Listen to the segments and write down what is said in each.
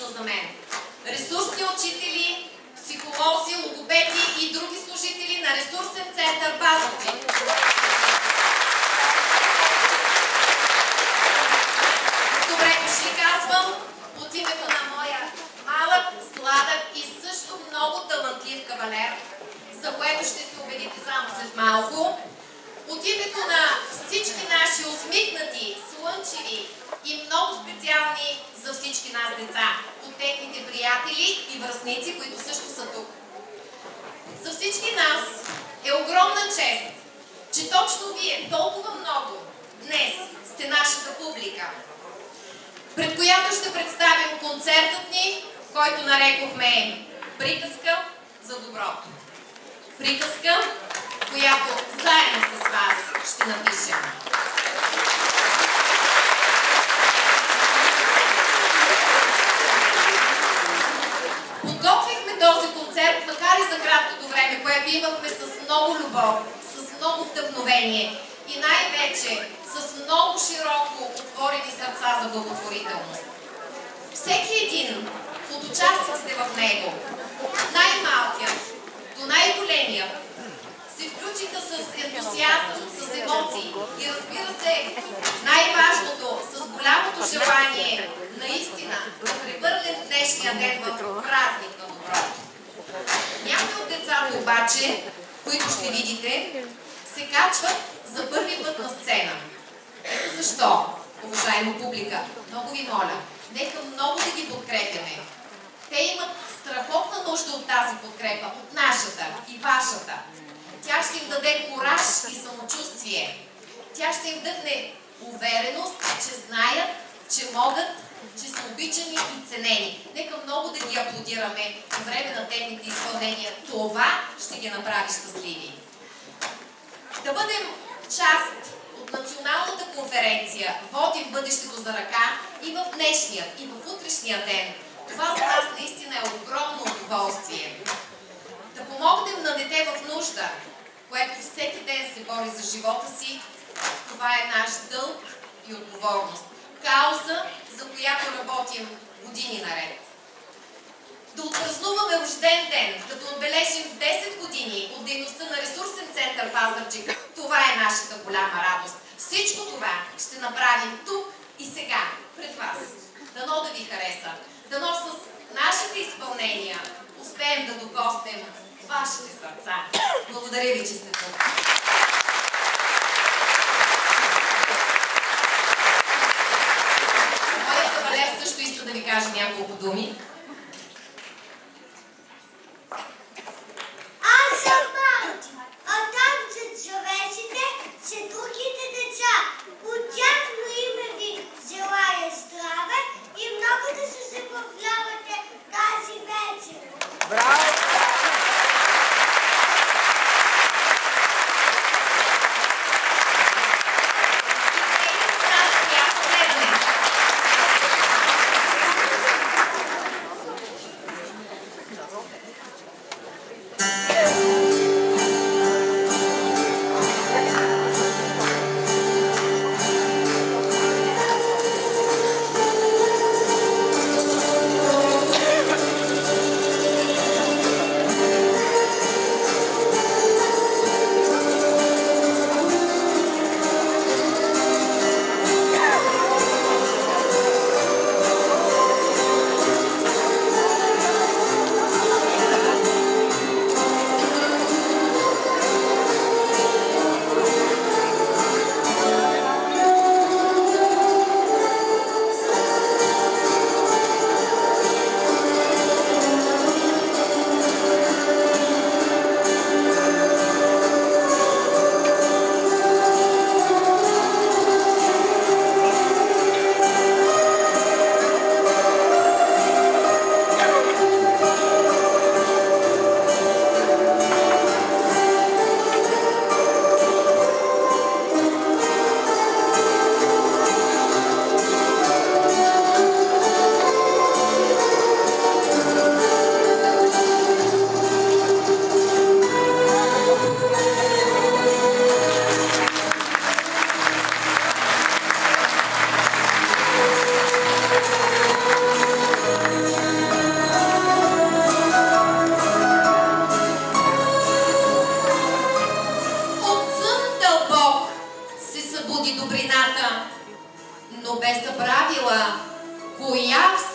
лично за мен. Ресурсни учители, психолози, логопеди и други служители на ресурсен център Пазарджик. Добре дошли, казвам, от името на моя малък, сладък и също много талантлив кавалер, за което ще се убедите само след малко. От името на всички наши усмихнати, слънчеви и много специални за всички нас деца, от техните приятели и връстници, които също са тук. За всички нас е огромна чест, че точно вие толкова много днес сте нашата публика, пред която ще представим концертът ни, който нарекохме "Приказка за доброто". Приказка, която заедно с вас ще напишем. Подготвихме този концерт, макар и за краткото време, което имахме с много любов, с много вдъхновение и най-вече с много широко отворени сърца за благотворителност. Всеки един от участниците в него, от най-малкият до най-големия, се включиха с ентусиазъм, с емоции и, разбира се, най-важното, с голямото желание наистина да превърнем днешния ден в празник на доброто. Някои от децата обаче, които ще видите, се качват за първи път на сцена. Ето защо, уважаема публика, много ви моля, нека много да ги подкрепяме. Те имат страхотна нужда от тази подкрепа, от нашата и вашата. Тя ще им даде кураж и самочувствие. Тя ще им вдъхне увереност, че знаят, че могат, че са обичани и ценени. Нека много да ги аплодираме по време на техните изпълнения. Това ще ги направи щастливи. Да бъдем част от националната конференция "Водим бъдещето за ръка" и в днешния, и в утрешния ден. Това за нас наистина е огромно удоволствие. Да помогнем на дете в нужда, което всеки ден се бори за живота си, това е наш дълг и отговорност. Кауза, за която работим години наред. Да отпразнуваме рожден ден, като отбележим 10 години от дейността на ресурсен център Пазарджик, това е нашата голяма радост. Всичко това ще направим тук и сега, пред вас. Дано да ви хареса. Дано с нашите изпълнения успеем да докоснем вашите сърца. Благодаря ви, че сте тук. Моят кавалер също иска да ви каже няколко думи. Аз съм малки, а там зад човеците са другите деца. От тяхно име ви желая здраве и много да се забавлявате тази вечер. Браво!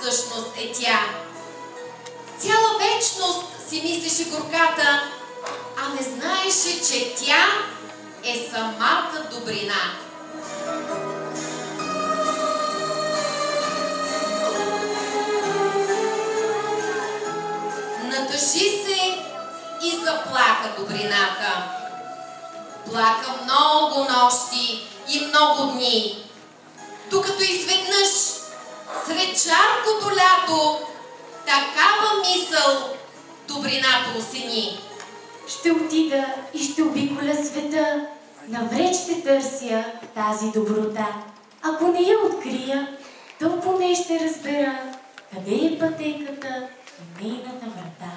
всъщност е тя. Цяла вечност си мислеше горката, а не знаеше, че тя е самата добрина. Натъжи се и заплака добрината. Плака много нощи и много дни, докато изведнъж сред жаркото лято такава мисъл добрината осени. Ще отида и ще обиколя света, навреч ще търся тази доброта. Ако не я открия, то поне ще разбера къде е пътеката и нейната врата.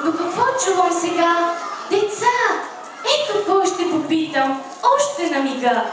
Но какво чувам сега? Деца! Ето кой ще попитам още на мига.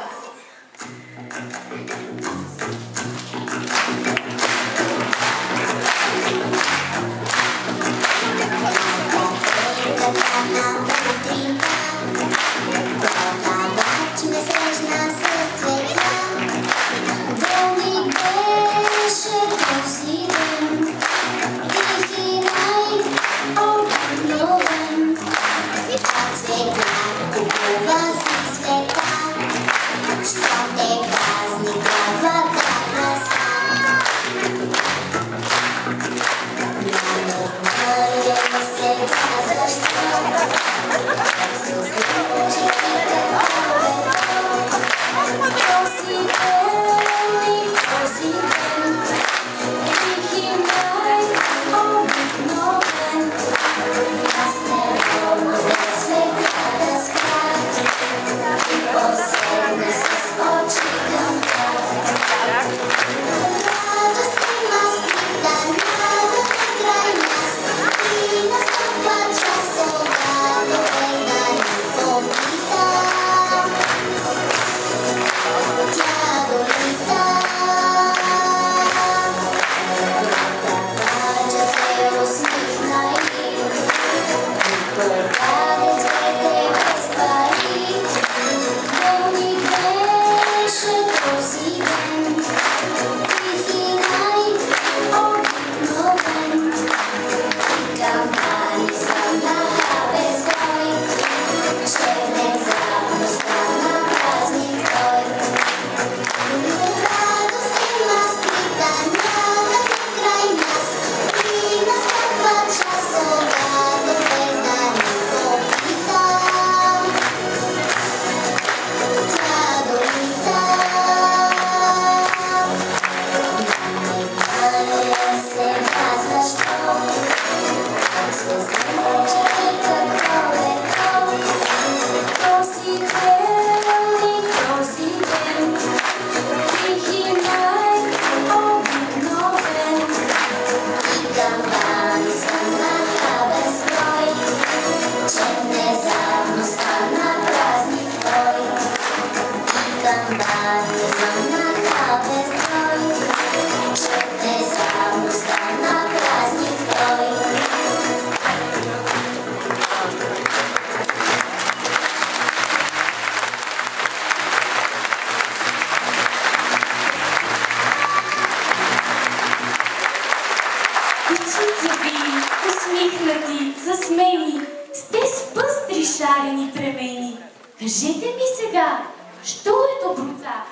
Усмихнати, засмени, сте с пъстри шарени премени. Кажете ми сега, що е доброта?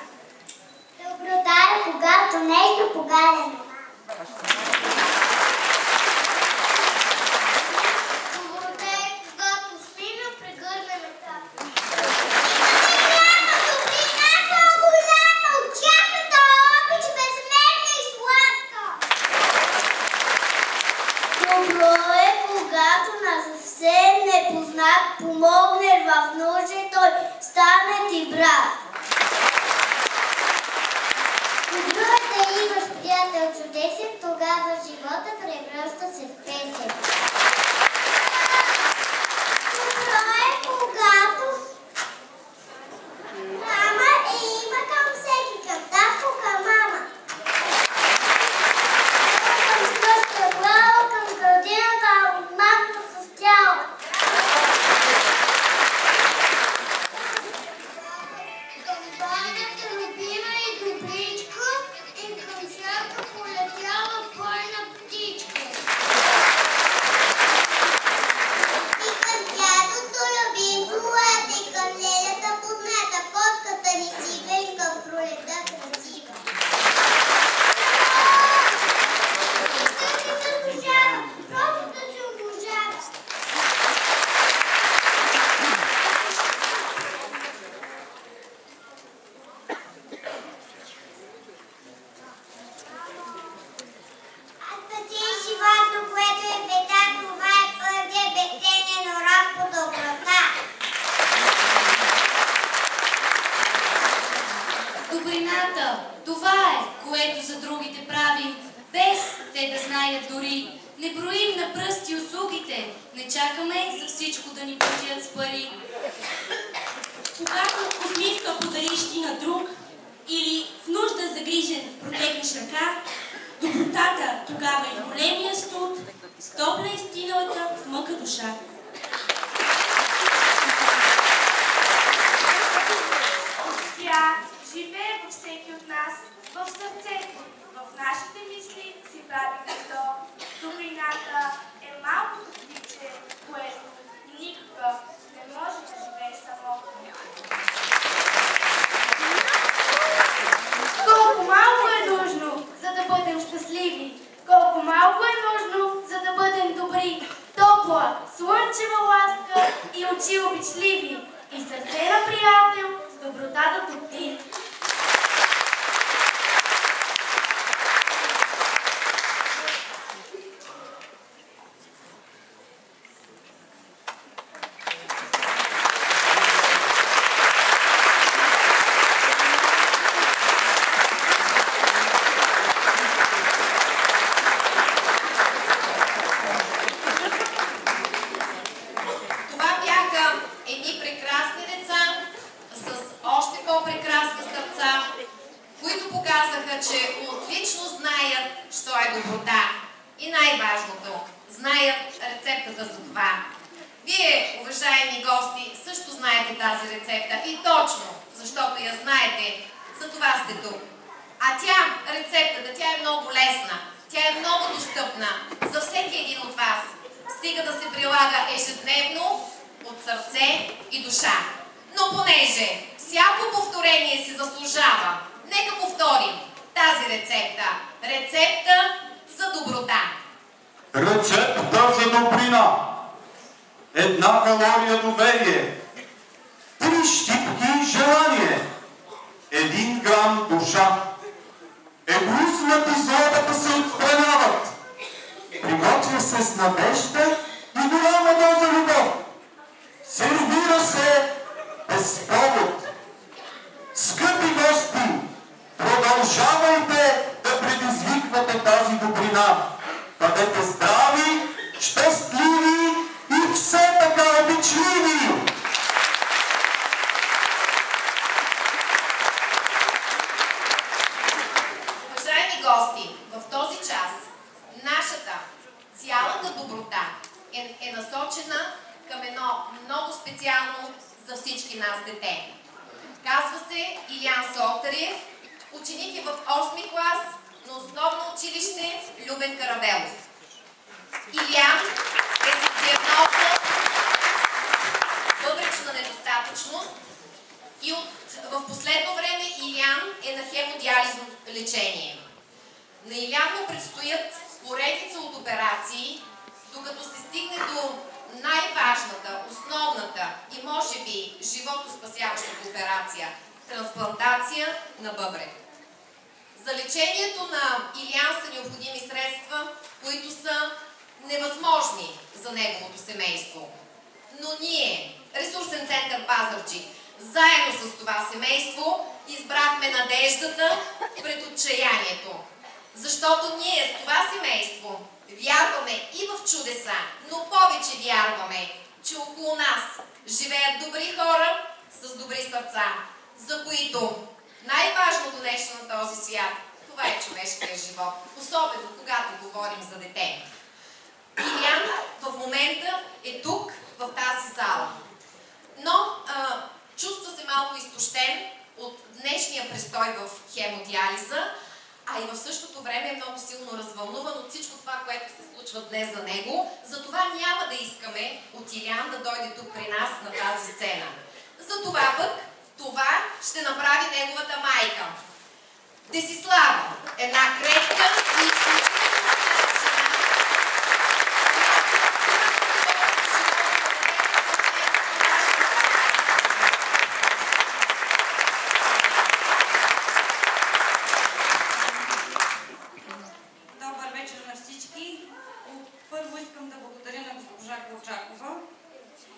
Доброта е когато нежно погаля. Доброта е когато усмивно прегърне мета. Няма добрина по-голяма от тяхната обич, безмерна и сладка. Добро е когато на съвсем непознат помогнеш в нужда, той стане ти брат. Добро е да имаш приятел чудесен, тогава живота превръща се в песен. Добро е когато мама има към всеки, към татко, към мама. Към скъща глава, към градината, от малко с тяло. Към баня, Добрината, това е, което за другите правим, без те да знаят дори. Не броим на пръсти услугите, не чакаме за всичко да ни платят с пари. Когато усмивка подариш ти на друг или в нужда загрижен протегнеш ръка, добротата тогава и големия студ стопля изтиналата в мъка душа. Тя живее във всеки от нас, в сърцето, в нашите мисли си прави гнездо. Добрината е малкото птиче, което никога не може да живее само. Колко малко е нужно, за да бъдем щастливи, колко малко е нужно, за да бъдем добри, топла, слънчева ласка и очи обичливи, и сърце на приятел с доброта да топти. Рецепта за добрина. 1 калория доверие. 3 щипки желание. 1 грам душа. Егоизмът и злобата се отстраняват. Приготвя се с надежда и голяма доза любов. Сервира се без повод. Скъпи гости, продължавайте да предизвиквате тази добрина. Бъдете здрави, щастливи и все така обичливи! Уважаеми гости, в този час нашата цялата доброта е насочена към едно много специално за всички нас дете. Казва се Илиян Солтариев, ученик е в 8 клас на основно училище Любен Каравелов. Илиян е с диагноза бъбречна недостатъчност и в последно време Илиян е на хемодиализно лечение. На Илиян му предстоят поредица от операции, докато се стигне до най-важната, основната и може би животоспасяващата операция – трансплантация на бъбрек. За лечението на Илиян са необходими средства, които са невъзможни за неговото семейство. Но ние, Ресурсен център Пазарджик, заедно с това семейство избрахме надеждата пред отчаянието. Защото ние с това семейство вярваме и в чудеса, но повече вярваме, че около нас живеят добри хора с добри сърца, за които най-важното нещо на този свят, това е човешкият живот, особено когато говорим за дете. Илиян в момента е тук, в тази зала. Но чувства се малко изтощен от днешния престой в хемодиализа, а и в същото време е много силно развълнуван от всичко това, което се случва днес за него. Затова няма да искаме от Илиян да дойде тук при нас на тази сцена. Затова пък това ще направи неговата майка. Десислава, една крехка и изключително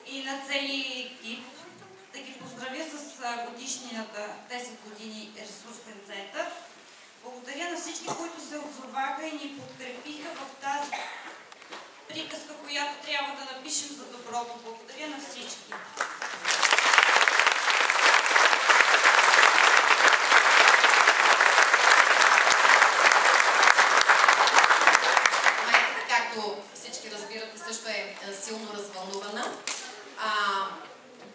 и на целия екип, да ги поздравя с годишнината 10 години Ресурсен на всички, които се отзоваха и ни подкрепиха в тази приказка, която трябва да напишем за доброто. Благодаря на всички. Майката, както всички разбирате, също е силно развълнувана.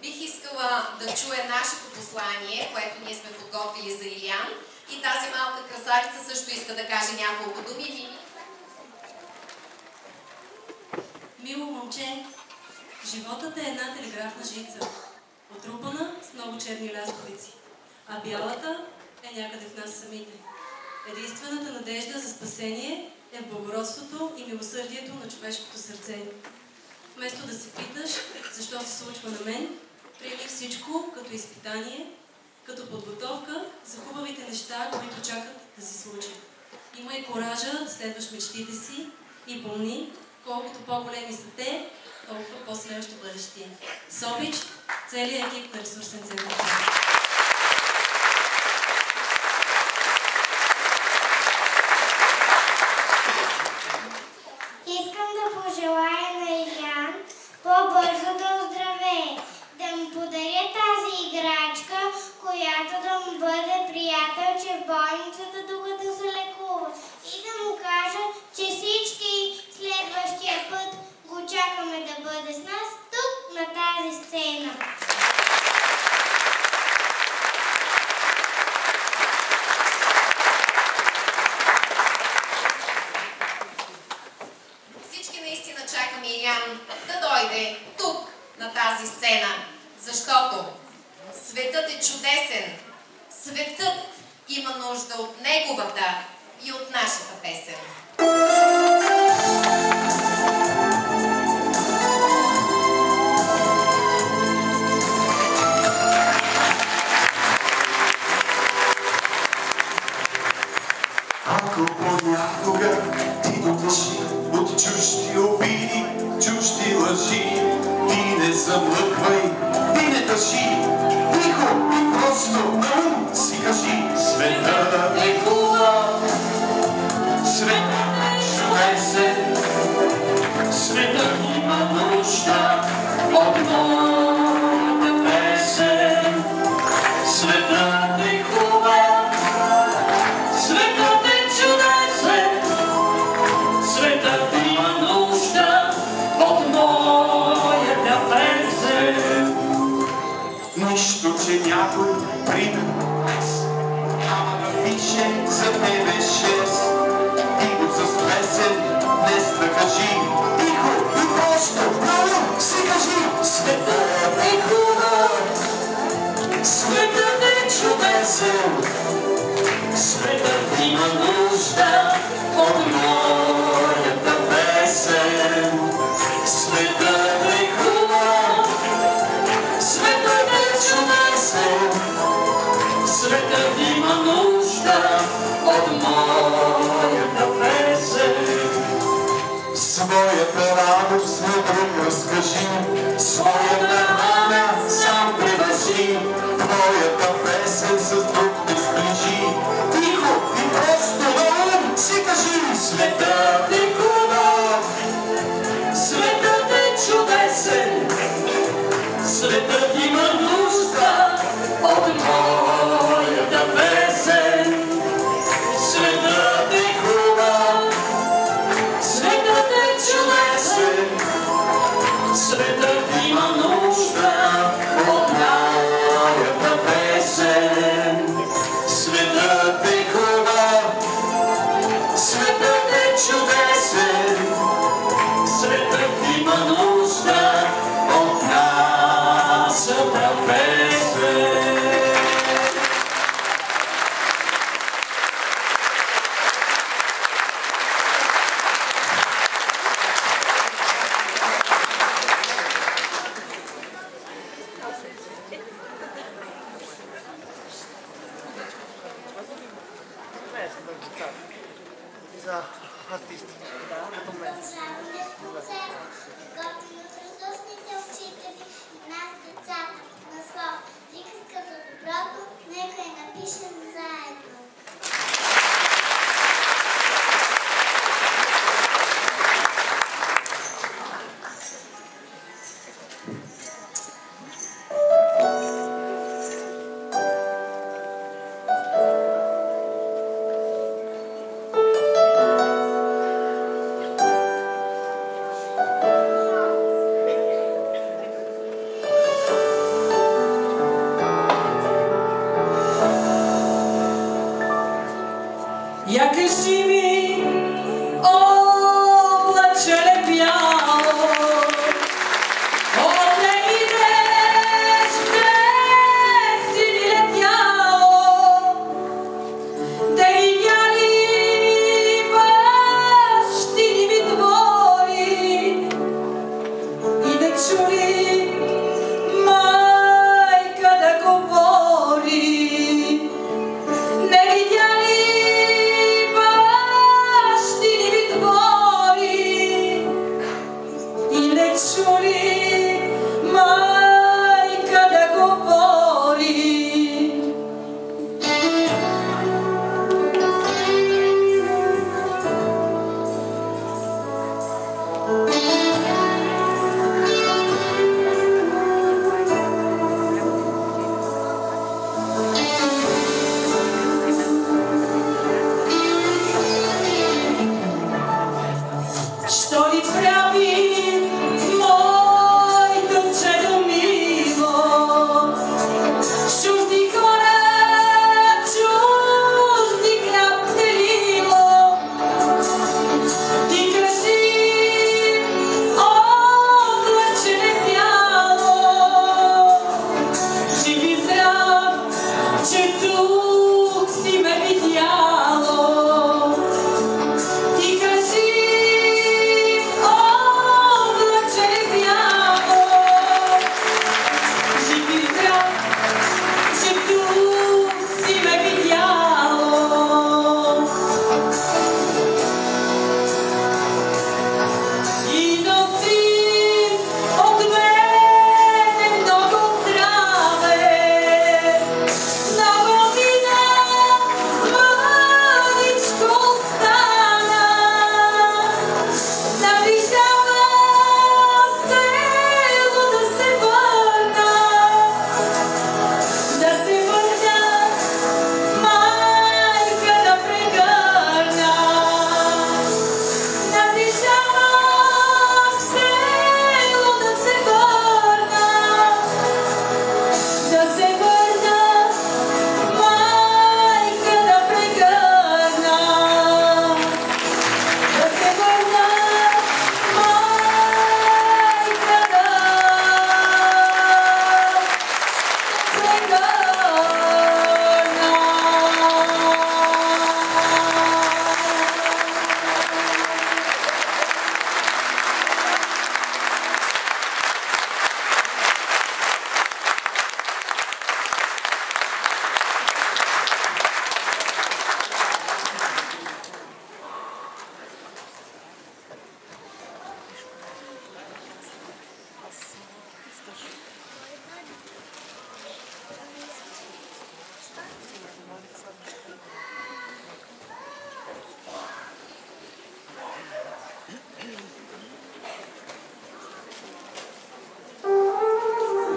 Бих искала да чуя нашето послание, което ние сме подготвили за Илиян. И тази малка красавица също иска да каже няколко думи. Мило момче, животът е една телеграфна жица, отрупана с много черни лясковици, а бялата е някъде в нас самите. Единствената надежда за спасение е в благородството и милосърдието на човешкото сърце. Вместо да се питаш защо се случва на мен, приеми всичко като изпитание, като подготовка за хубавите неща, които чакат да се случат. Имай коража да следваш мечтите си и помни, колкото по-големи са те, толкова по-силен ще бъдеш ти. С обич, целият екип на Ресурсен център. Искам да пожелая на Илиян по-бързо да оздравее, да му подаря тази играчка, която да му бъде приятелче в болницата, докато се лекува. И да му кажа, че всички следващия път го чакаме да бъде с нас тук на тази сцена. Всички наистина чакаме Илиян да дойде тук на тази сцена, защото светът е чудесен. Светът има нужда от неговата и от нашата песен. Ако понякога ти дотеши от чужди обиди, чужди лъжи, ти не замлъквай, ти не тъжи, тихо и просто на ум си кажи: светът е хубав, светът е чудесен, светът има нужда от моята песен. Светът е хубав, светът е чудесен, светът има нужда от моята песен. Нищо, че някой, примерно аз, няма да пише за тебе 6. Ти го с песен днес да кажи, тихо и просто на ум си кажи: светът е хубав, светът е чудесен, светът има нужда от моята песен. Светът е хубав, светът е чудесен, светът има нужда от моята песен. Своята радост на друг разкажи, своята рана сам превъзжи, твоята песен с друг те сближи. Тихо и просто на ум си кажи: светът е хубав, светът е чудесен, светът има нужда от моята песен. Светът е хубав, светът е чудесен, светът има нужда от моята песен. Светът е хубав, светът е чудесен, светът има нужда от нашата песен. За артисти. Като мен. Продължаваме с концерт, готвим от ресурсните учители и нас децата. Наслов приказка за доброто, нека я напишем заедно. Я кажи ми, облаче бяло, откъде идеш, къде си ми летяло, да видя ли бащини ми двори и да чули майка да говори. Не видя ли бащини ми двори и не чули майка да говори. Що ли прави моето чедо мило? Чужди хора, чужди хляб делило. Ти кажи, облаче бяло, жив и здрав, че тук си ме видяло. Ти кажи, облаче бяло, жив и здрав, че тук си ме видяло. И носи от мене много здраве, на година младичко остана. Наближава село да се върна, майка да прегърна. Наближава село да се върна, майка да прегърна. Да се върна майка да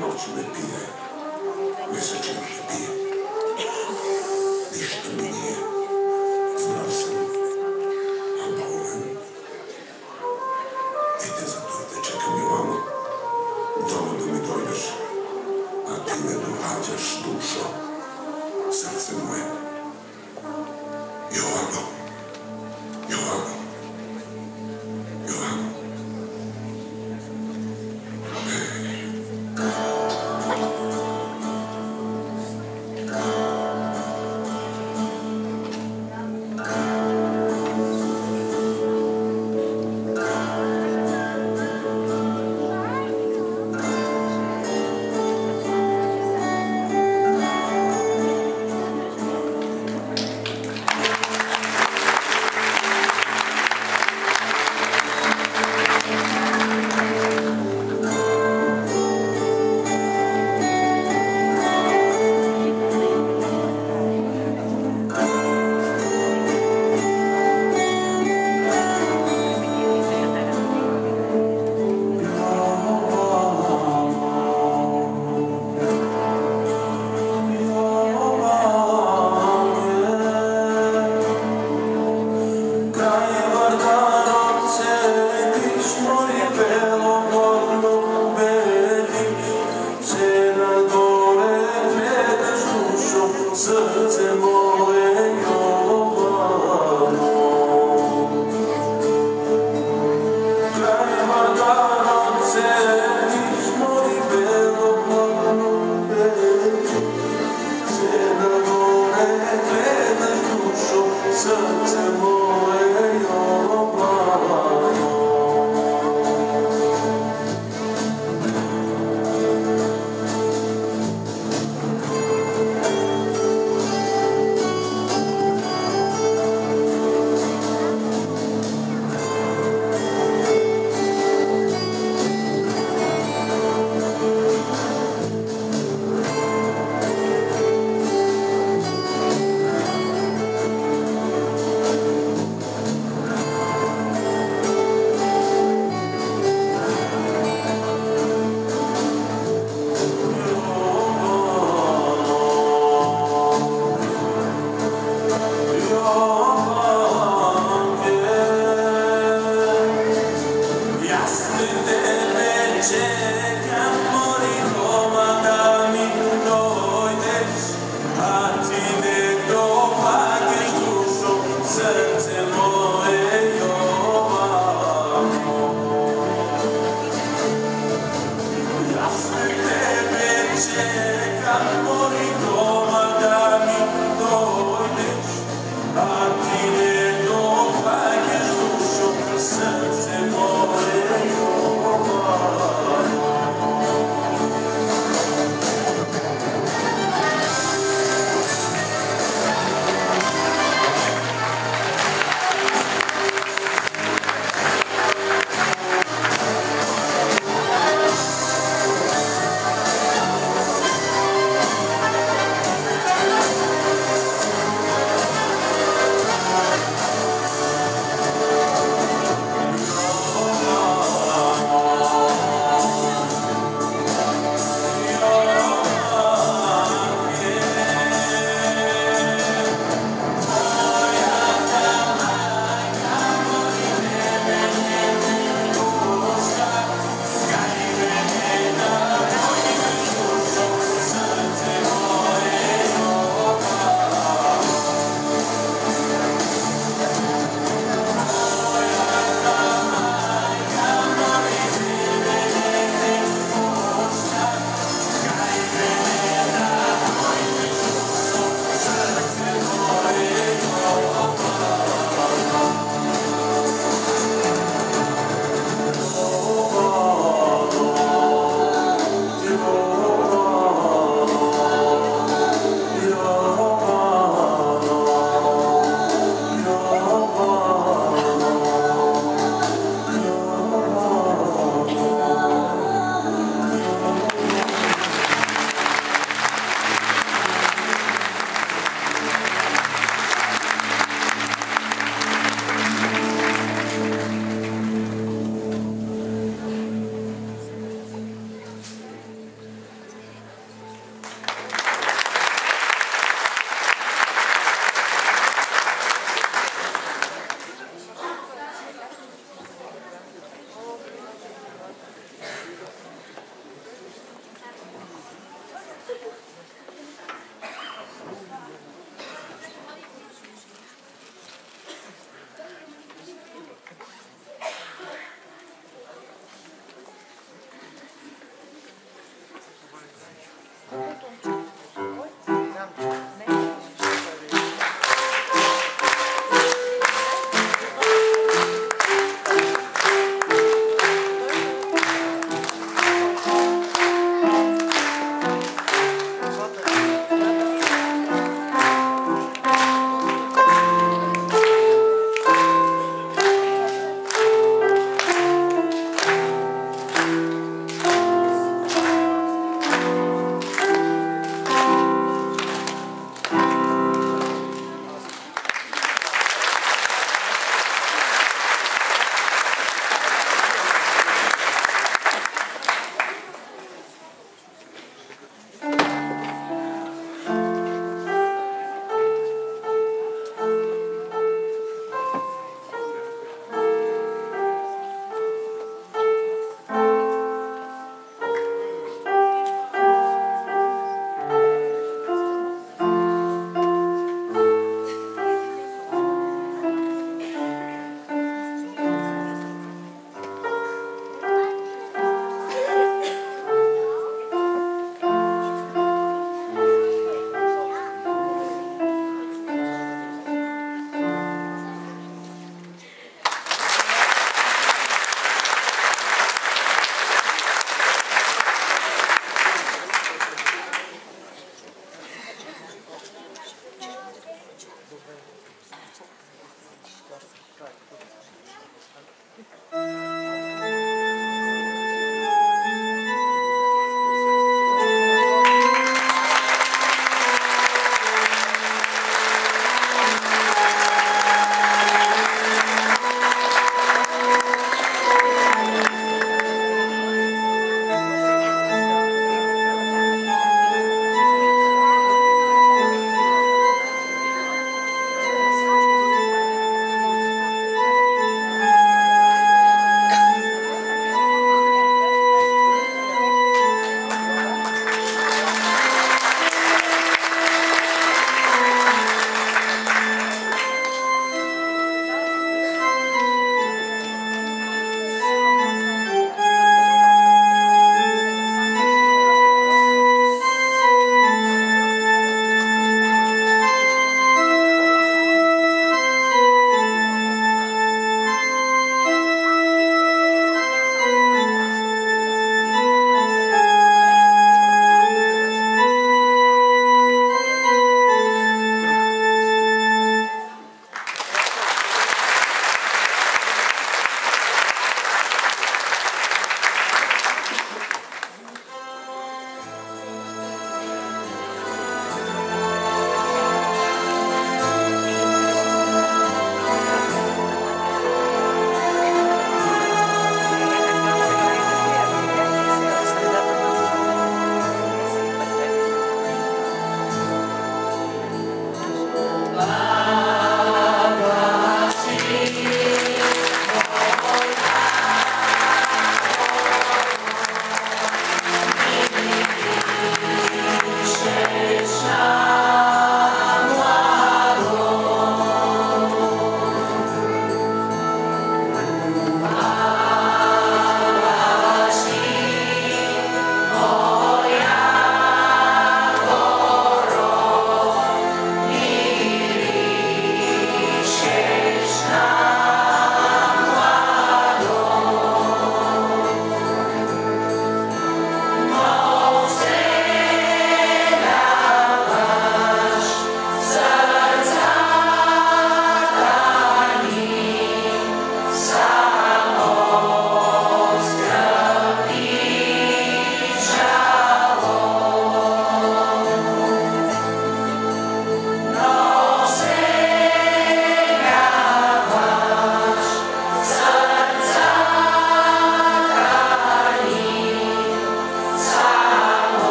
Noć me pije, месече ме бие. Нищо ми nije, znao sam, a bolен. Ете, zato te čekam i vamo, doma da mi dojdeš, a ti me dohađaš, dušo, srce moje. Jovano, Jovano, Jovano.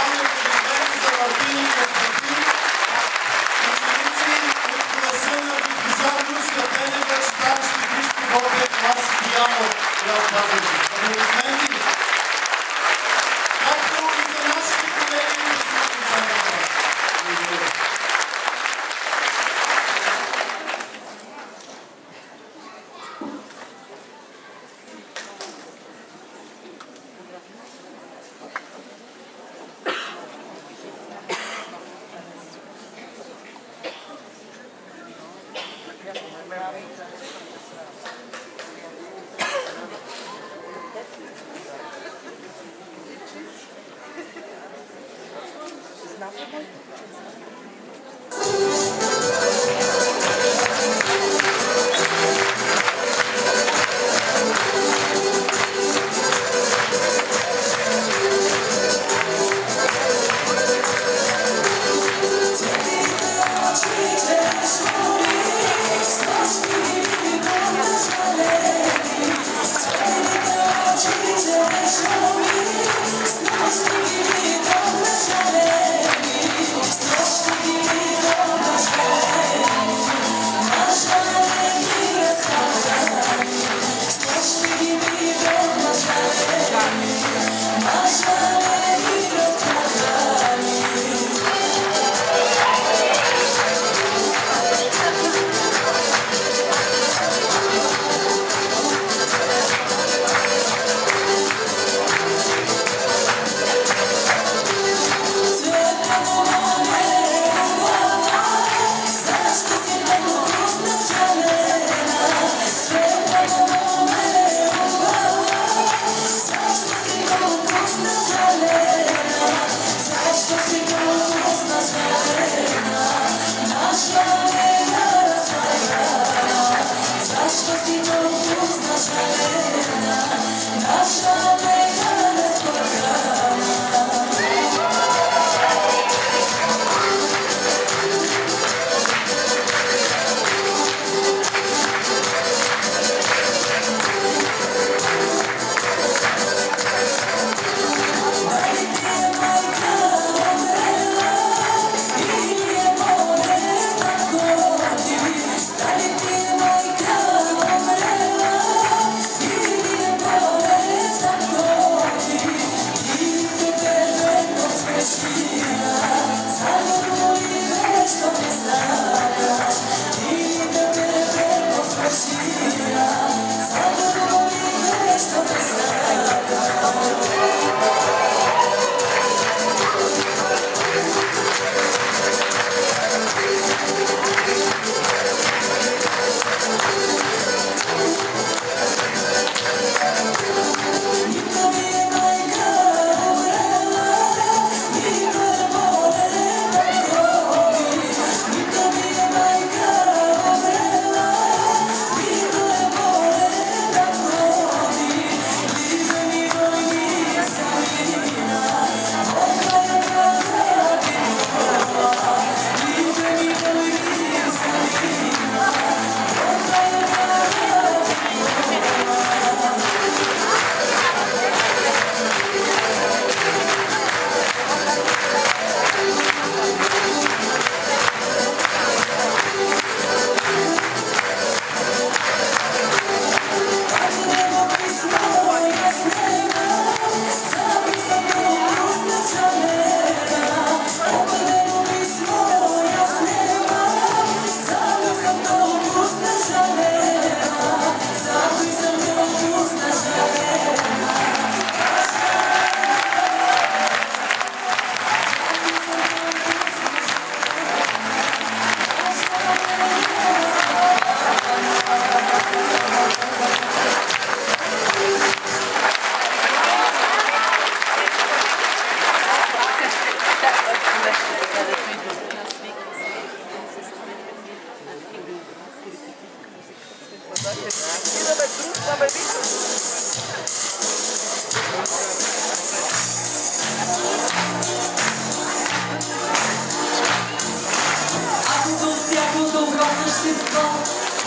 специално аплодисменти за Мартина Константин, ученици от класа на госпожа Люся Денева, читалище Христо Ботев, клас Пиано, град Пазарджик. Аплодисменти! Както и за нашите колеги от Социалната клас. Благодаря.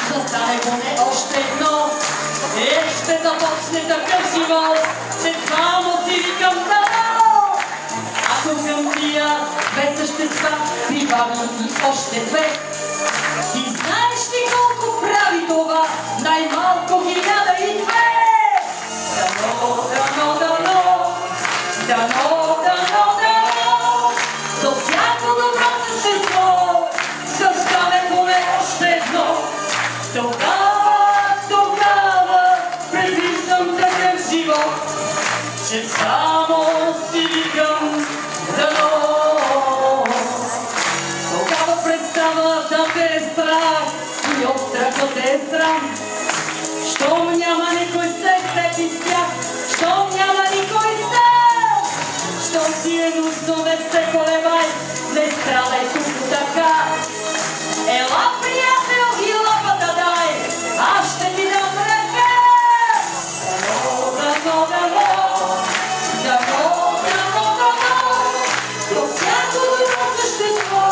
Застане поне още едно. Ще започне такъв живот, че само си викам да. Ако същества, прибавям и още две. И знаеш ли колко прави това? Най-малко 1002! Дано, дано, дано, дано, дано, дано, до всяко добро същество да стане поне още едно. Тогава предвиждам такъв живот, че само си викам дано. Тогава представа да те е страх и от страха те е срам. Щом няма никой след теб и с тях, щом няма никой сам, щом ти е нужно, не се колебай, не страдай тук така. Ела, приятел, и лапата дай, аз ще ти дам ръка. Дано, дано, дано, дано, дано, до всяко добро същество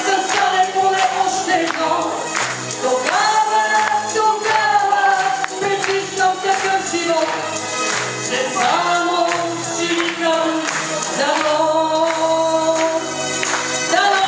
да стане поне още едно. Тогава предвиждам такъв живот, че само си викам дано, дано.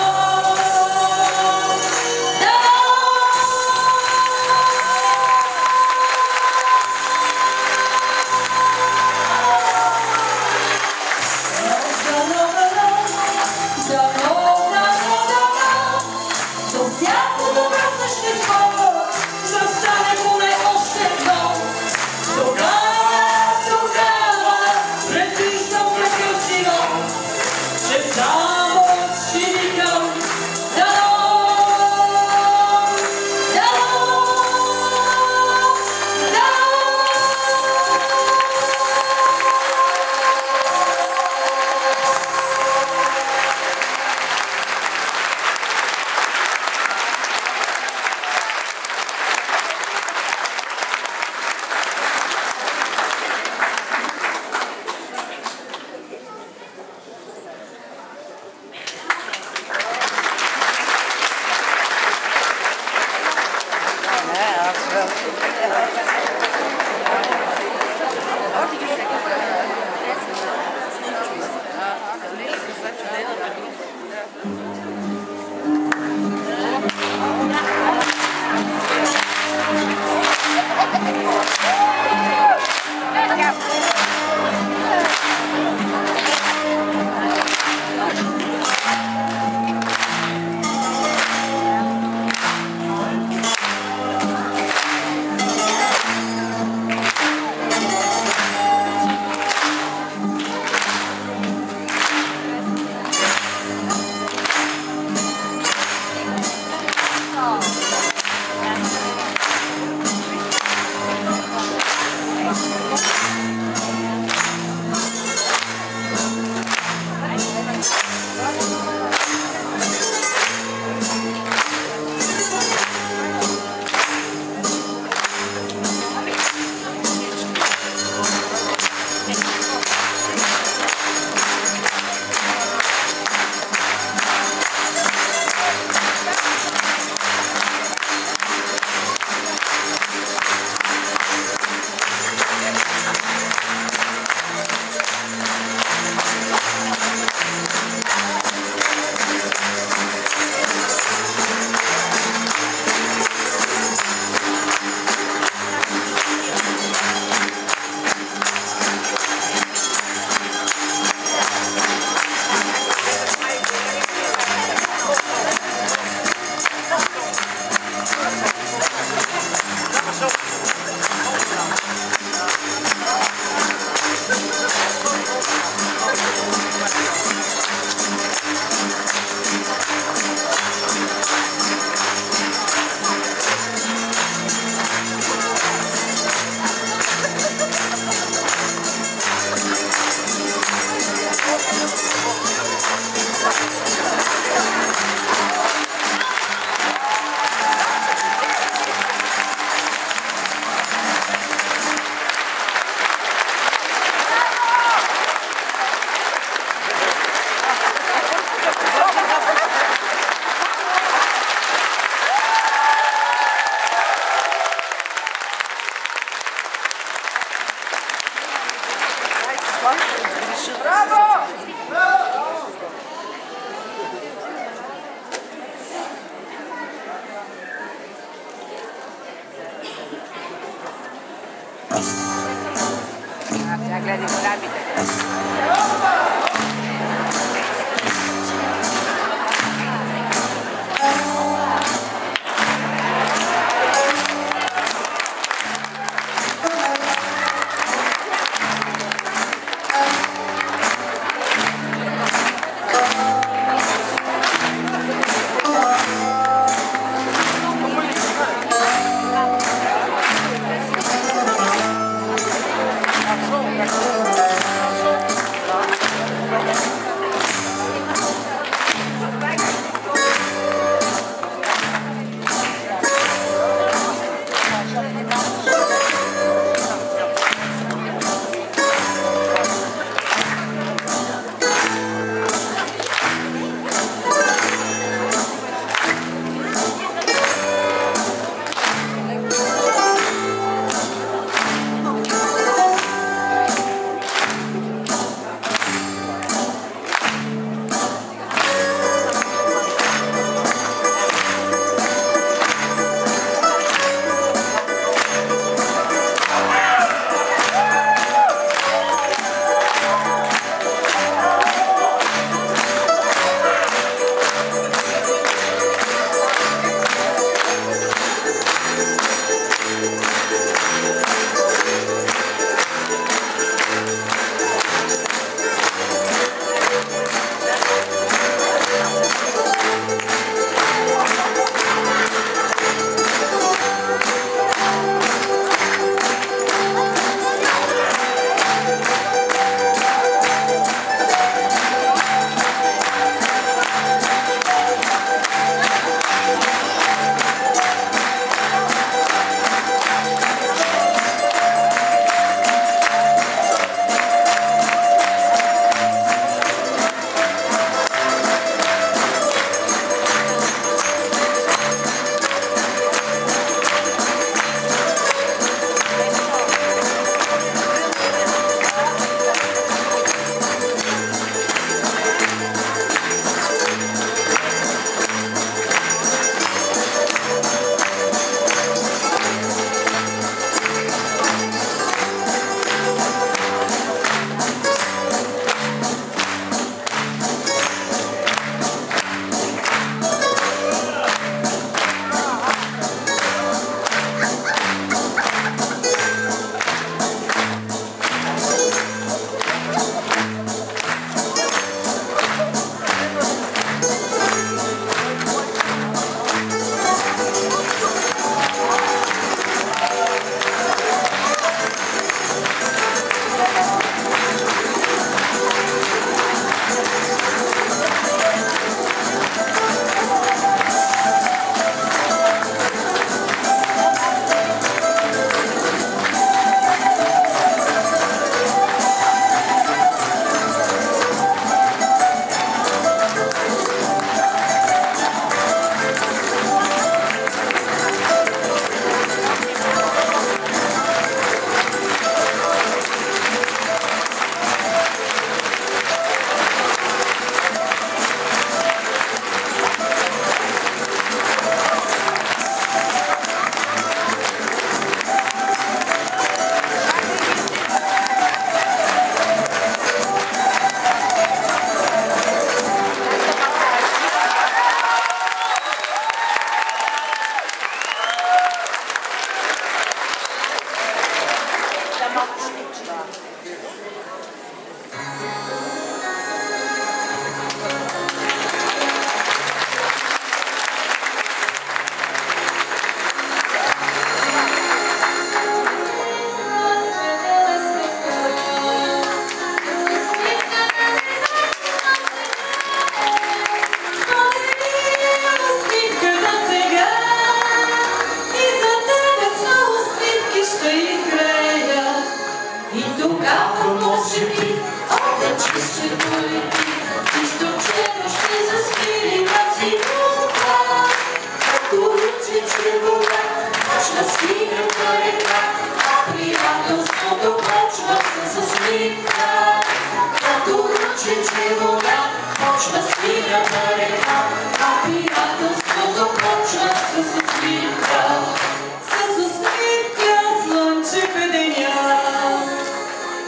гледай голямите.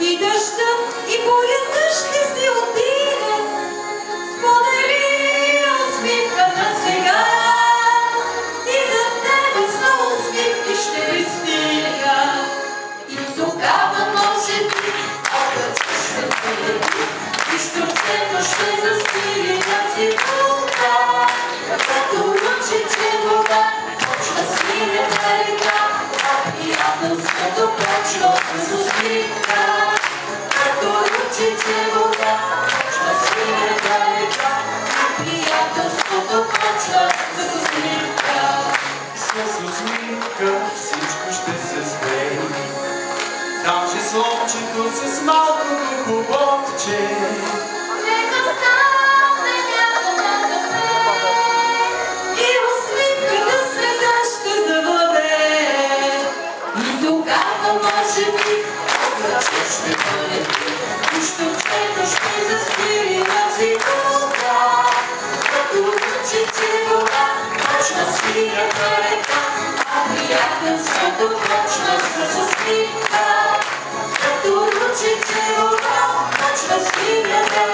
И дъжд ручето ще заспи тази вода. Като ручите вода почва синята река, а приятелството почва с усмивка. Като ручите вода почва синята река, а приятелството почва с усмивка. С усмивка всичко ще се сбее, даже слънчето с малкото хубавче. Нека стане лято да запее и усмивката света ще завладее. И тогава може би облаче ще бъде ти, пущовчето ще заспи тази вода. Като ручите вода почва синята река, а приятелството почва с усмивка. Като ручите вода почва синята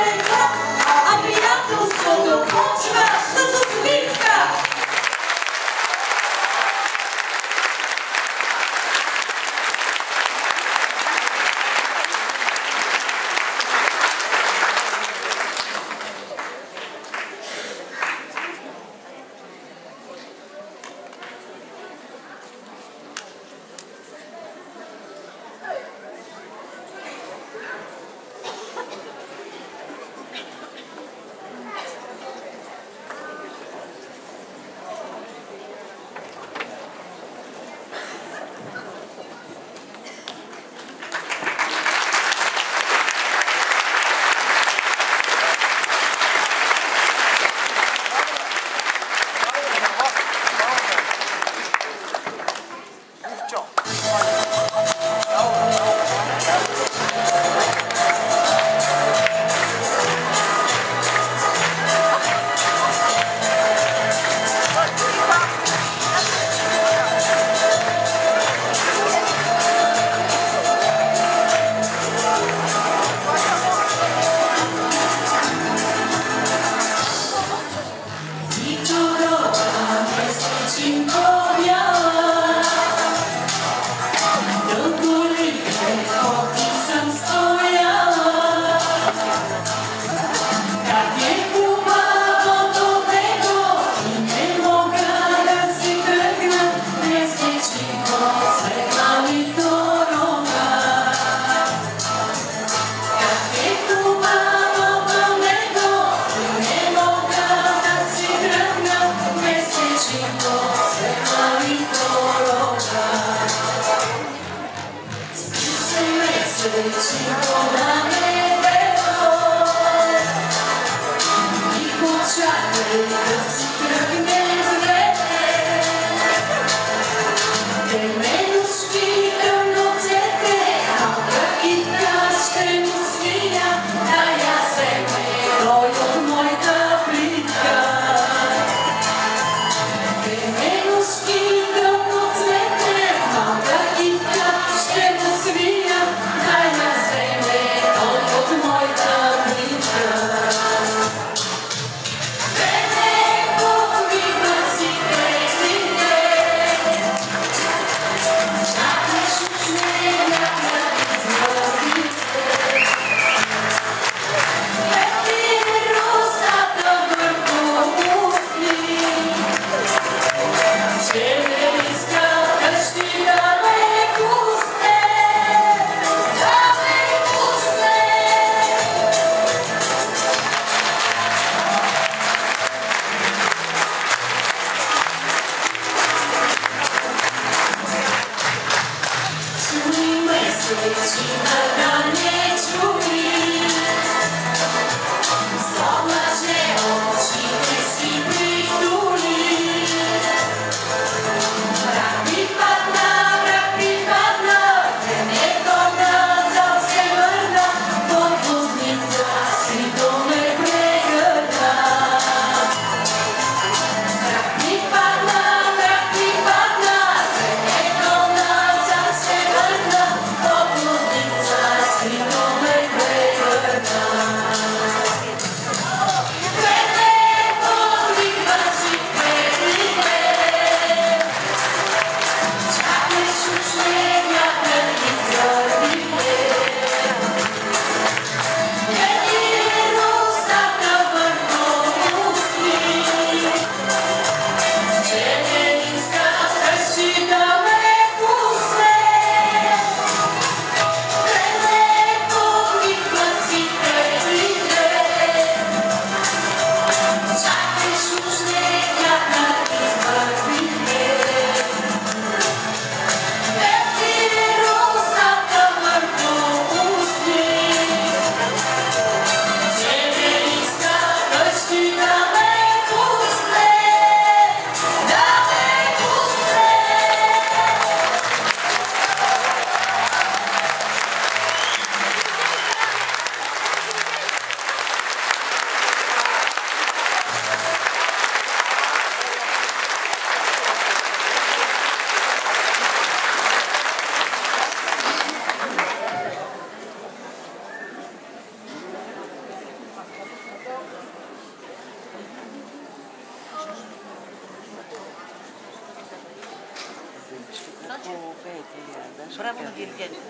Браво на диригента.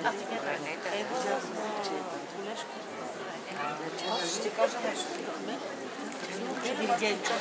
Аз сега ще ти кажа нещо. Диригент.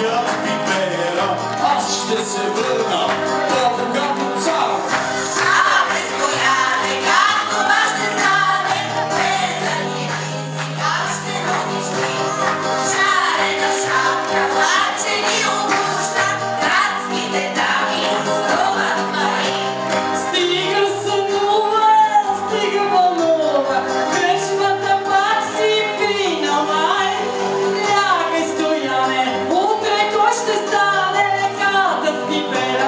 пият пипера, аз ще се върна по-богато цар. Абе, Стояне, както баш ще стане, без да ни си, как ще носиш ти? Шарена шапка, плачени обуща, градските дами струват пари. Стига сънува, стига вълнува, кръчмата пак си пина май. Лягай, Стояне, утре кой ще стане, ката с пипера.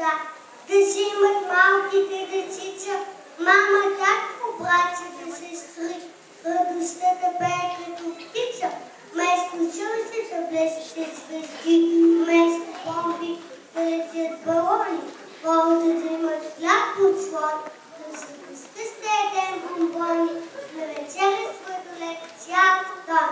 вода, да взимат малките дечица, мама, татко, братята, сестри, радостта да пее като птица, вместо сълзите блестите звезди, вместо бомби да летят балони, хората да имат хляб от слон, да се пуска с еден бомбони, на вечеря сладолет цял тон.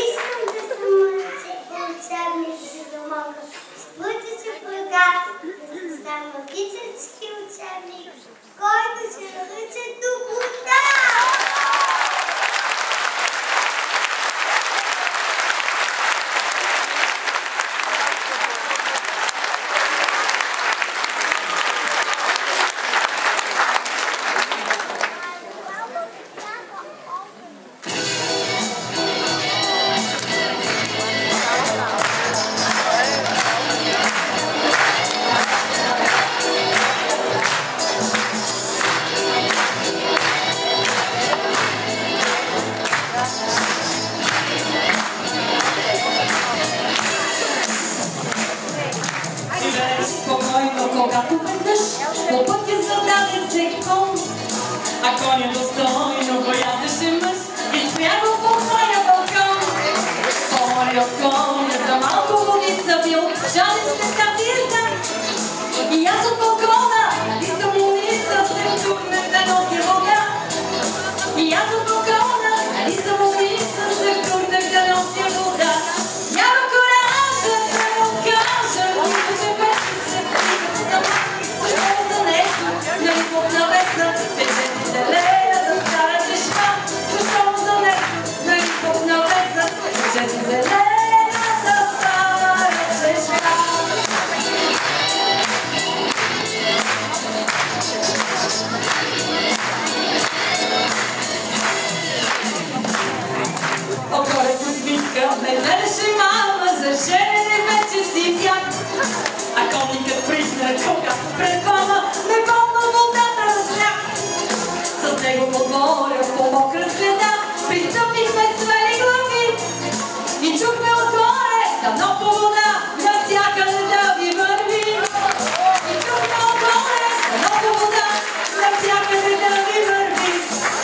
Искам да съм мъче учебник, за да мога с пръчица прага да създам магически учебник, който се нарича доброта! Когато веднъж по пътя зададе се кон, а коня достойно боядеше мъж и спря го по своя балкон. Помоли от коня за малко водица бил, жаден след тази знак. И аз от балкона листа му листа се втурнах да нося вода. И аз от балкона листа му листа се втурнах да нося вода. Няма коража да му кажа, нищо, че вече се приготвя. Защо за нещо, нали на весна, печетите лея за стара чешма. Защо за нещо, нали на весна, печетите лея за стара чешма. Околе с усмивка ме гледаше мама, за женене вече си бях. А конникът присна чука пред мама, не помна водата разлях. С него под моря по мокра следа пристъпихме свели глави и чухме отгоре давно по вода навсякъде да ви върви. И чухме отгоре давно по вода навсякъде да ви върви.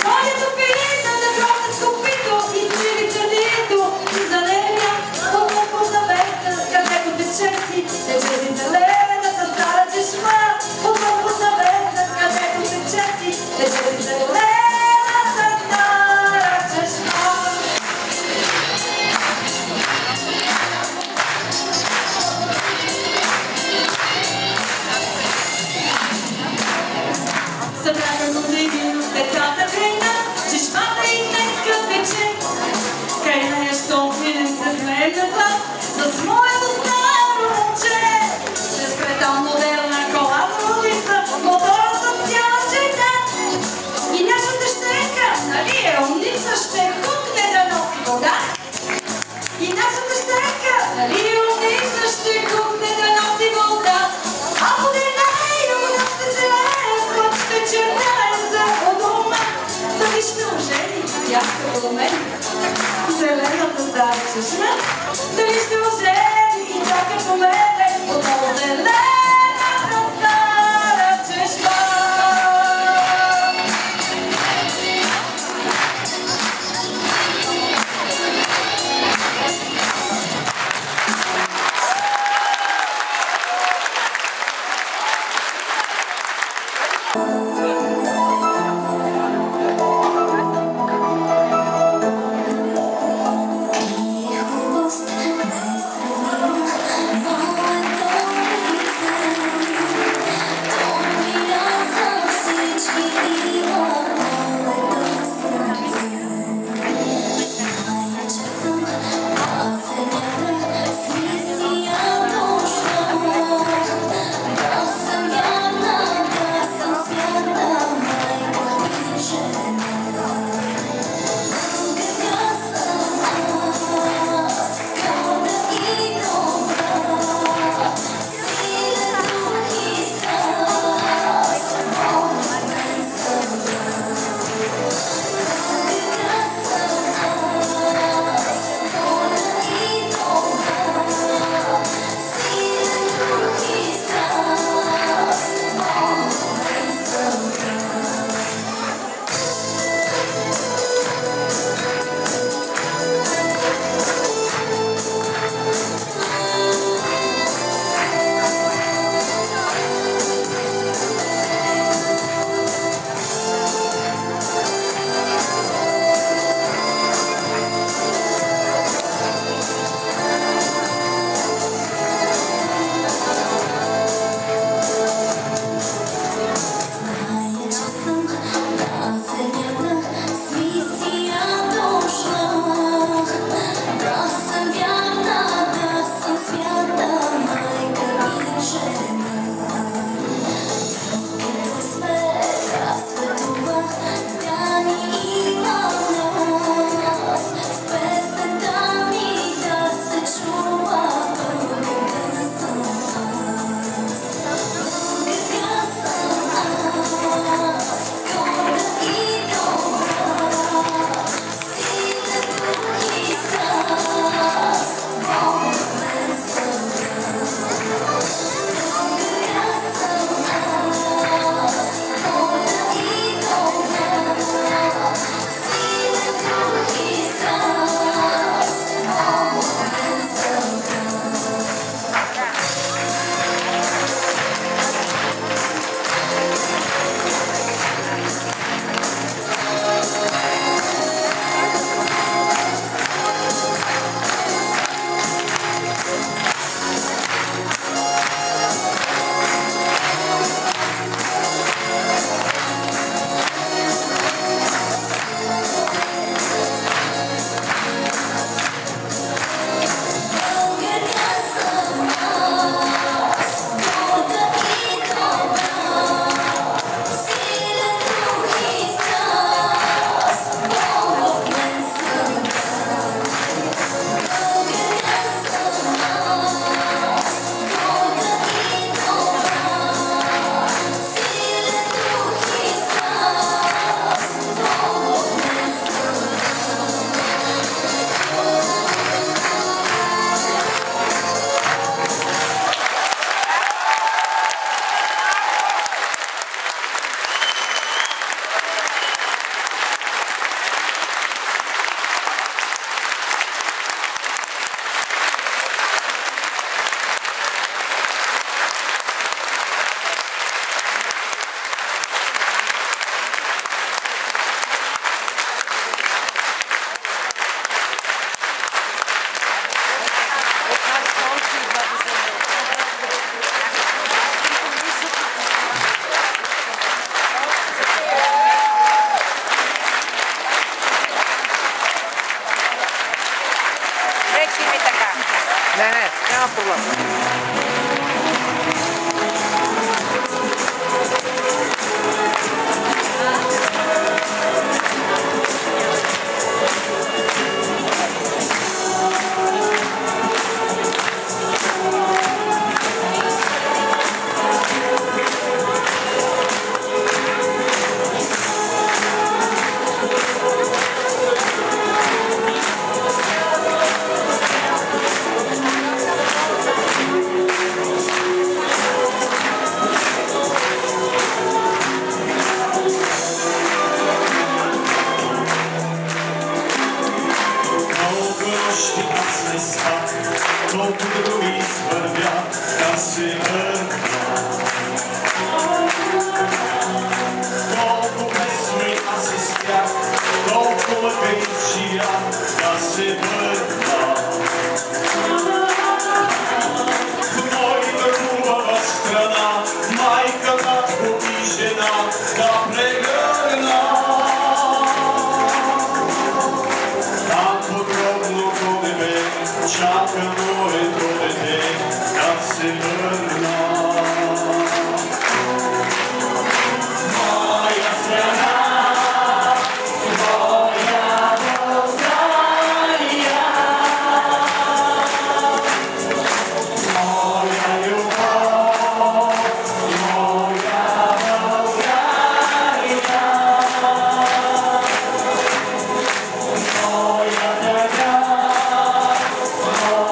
Конято пилита да гробна с копито и свили сърдито и залевя по мократа веста, където тече си, тече си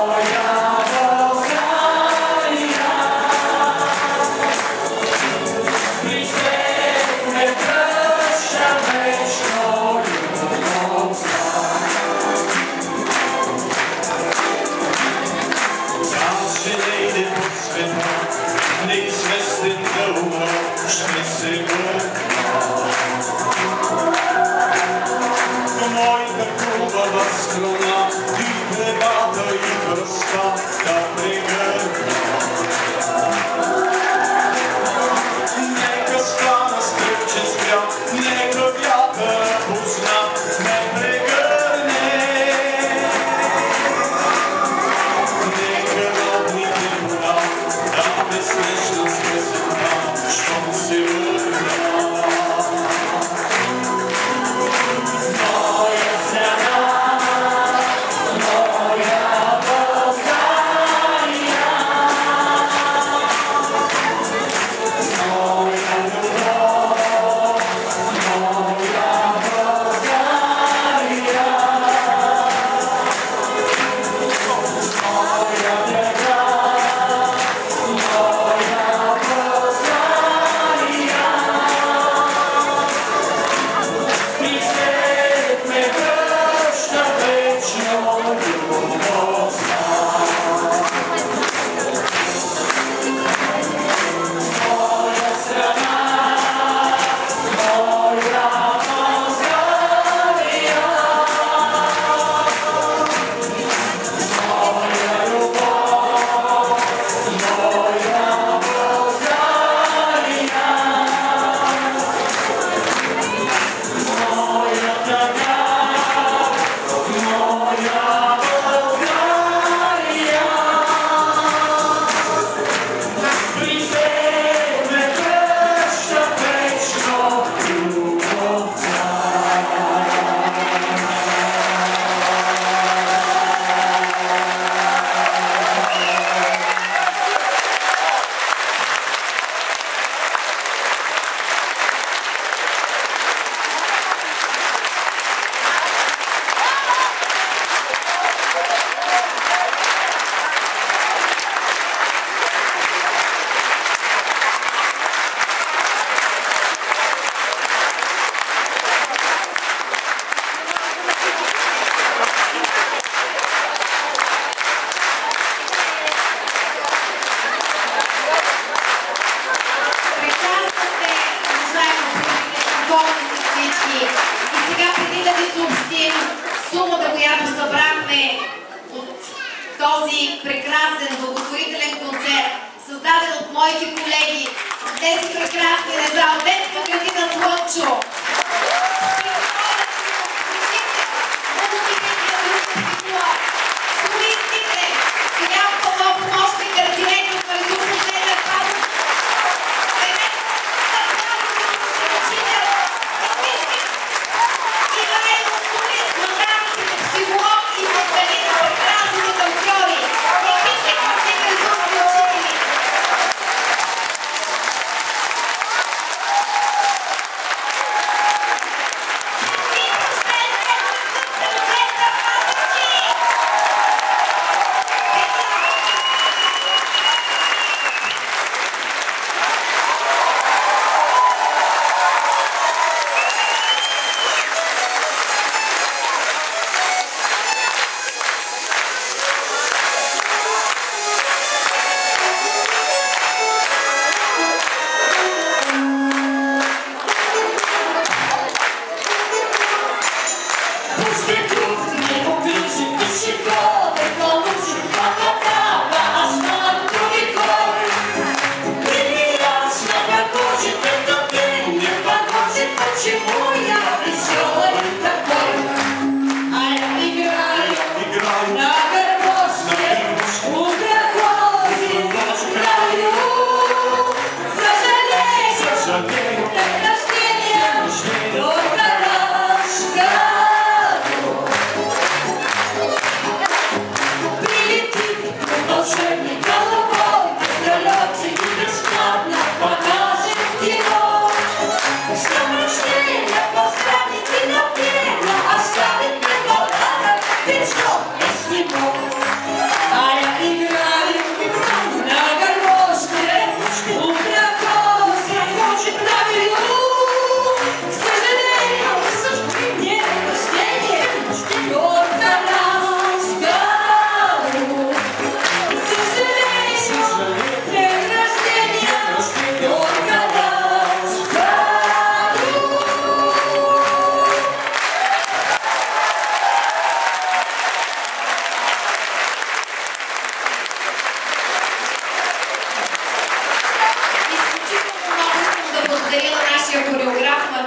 Moja Bełgaria.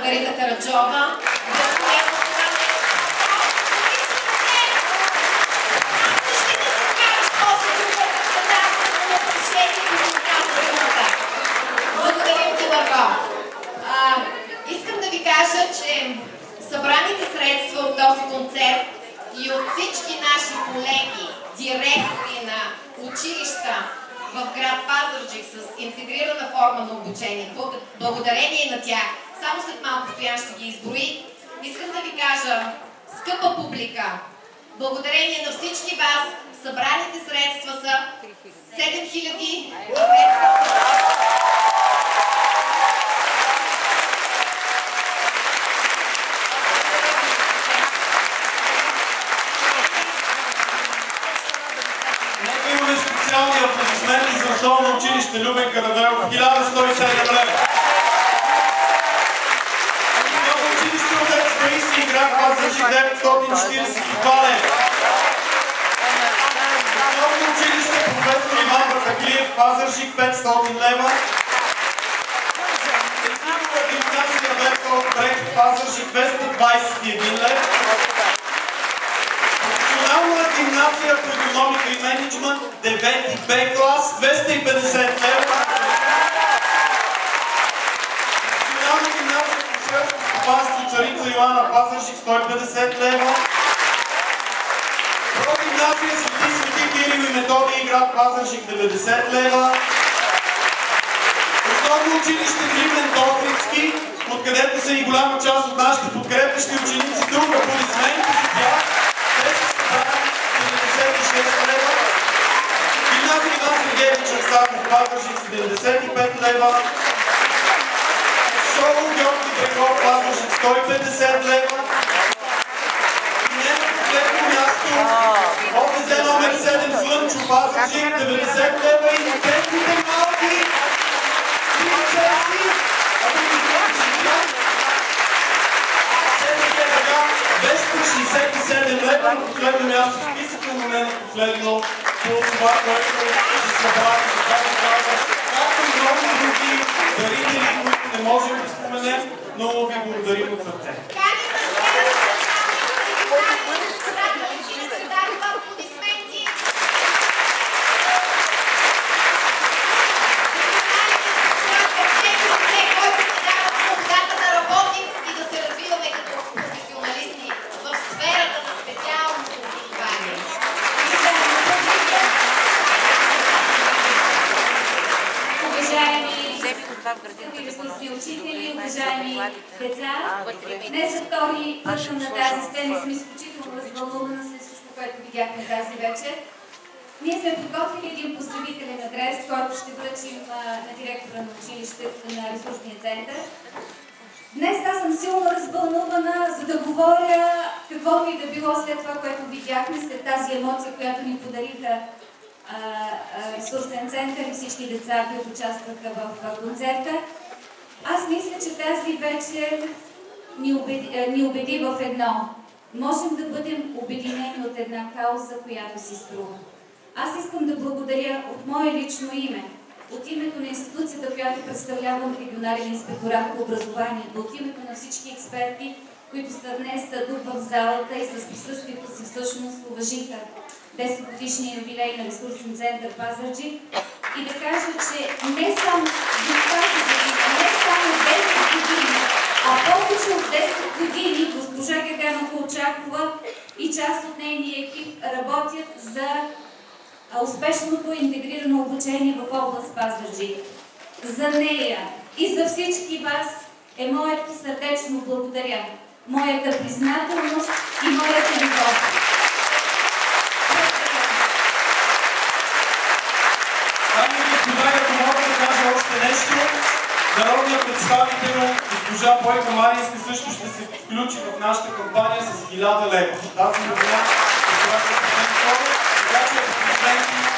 Маргарита Караджова. Благодарим ти, Марго. Искам да ви кажа, че събраните средства от този концерт и от всички наши колеги, директори на училища в град Пазарджик с интегрирана форма на обучение, благодарение на тях, само след малко Стоян ще ги изброи, искам да ви кажа, скъпа публика, благодарение на всички вас, събраните средства са 7500. Специални аплодисменти за основно училище Любен Каравелов, 1107 лева. Основно училище Отец Паисий, град Пазарджик, 942 лева. Основно училище професор Иван Батаклиев, Пазарджик, 500 лева. Езикова гимназия Берков Брехт, Пазарджик, 221 лева. Професионална гимназия по икономика и менеджмент, 9 Б клас, 250 лева. Професионална гимназия по селско стопанство Царица Йоана, Пазарджик, 150 лева. Прогимназия Свети Кирил и Методий, град Пазарджик, 90 лева. Основно училище Гливен Добрицки, откъдето са и голяма част от нашите подкрепящи ученици, тук аплодисменти за тях. 76 лева. Гимназия Иван Сергеевич Арсаков, Пазарджик, 75 лева. Соло Георги Драгов, Пазарджик, 150 лева. И не на последно място, ОТЗ номер 7 Слънчо, Пазарджик, 90 лева. И техните малки принцеси, ако ги гледате, 267 лева, на последно място в списъка, но не на последно по това, което се събрали за тази кауза, както и много други дарители, които не можем да споменем, но ви благодарим от сърце. Учители, уважаеми деца, днес за втори път съм на тази сцена и съм изключително развълнувана след всичко, което видяхме тази вечер. Ние сме подготвили един поздравителен адрес, който ще връчим на директора на училището на ресурсния център. Днес аз съм силно развълнувана, за да говоря каквото и да било след това, което видяхме, след тази емоция, която ни подариха ресурсен център и всички деца, които участваха в концерта. Аз мисля, че тази вечер ни убеди в едно. Можем да бъдем обединени от една кауза, която си струва. Аз искам да благодаря от мое лично име, от името на институцията, която представлявам регионален инспекторат по образованието, от името на всички експерти, които са днес тук в залата и с присъствието си всъщност уважиха 10-годишния юбилей на ресурсен център Пазарджик и да кажа, че не само тази година, не само 10 години, а повече от 10 години госпожа Гергана Колчакова и част от нейния екип работят за успешното интегрирано обучение в област Пазарджик. За нея и за всички вас е моето сърдечно благодаря, моята признателност и моята любов. Дами и господа, ако мога да кажа още нещо, народният представител госпожа Бойка Маринска също ще се включи в нашата кампания с 1000 лева. Тази новина ще трябва да се така че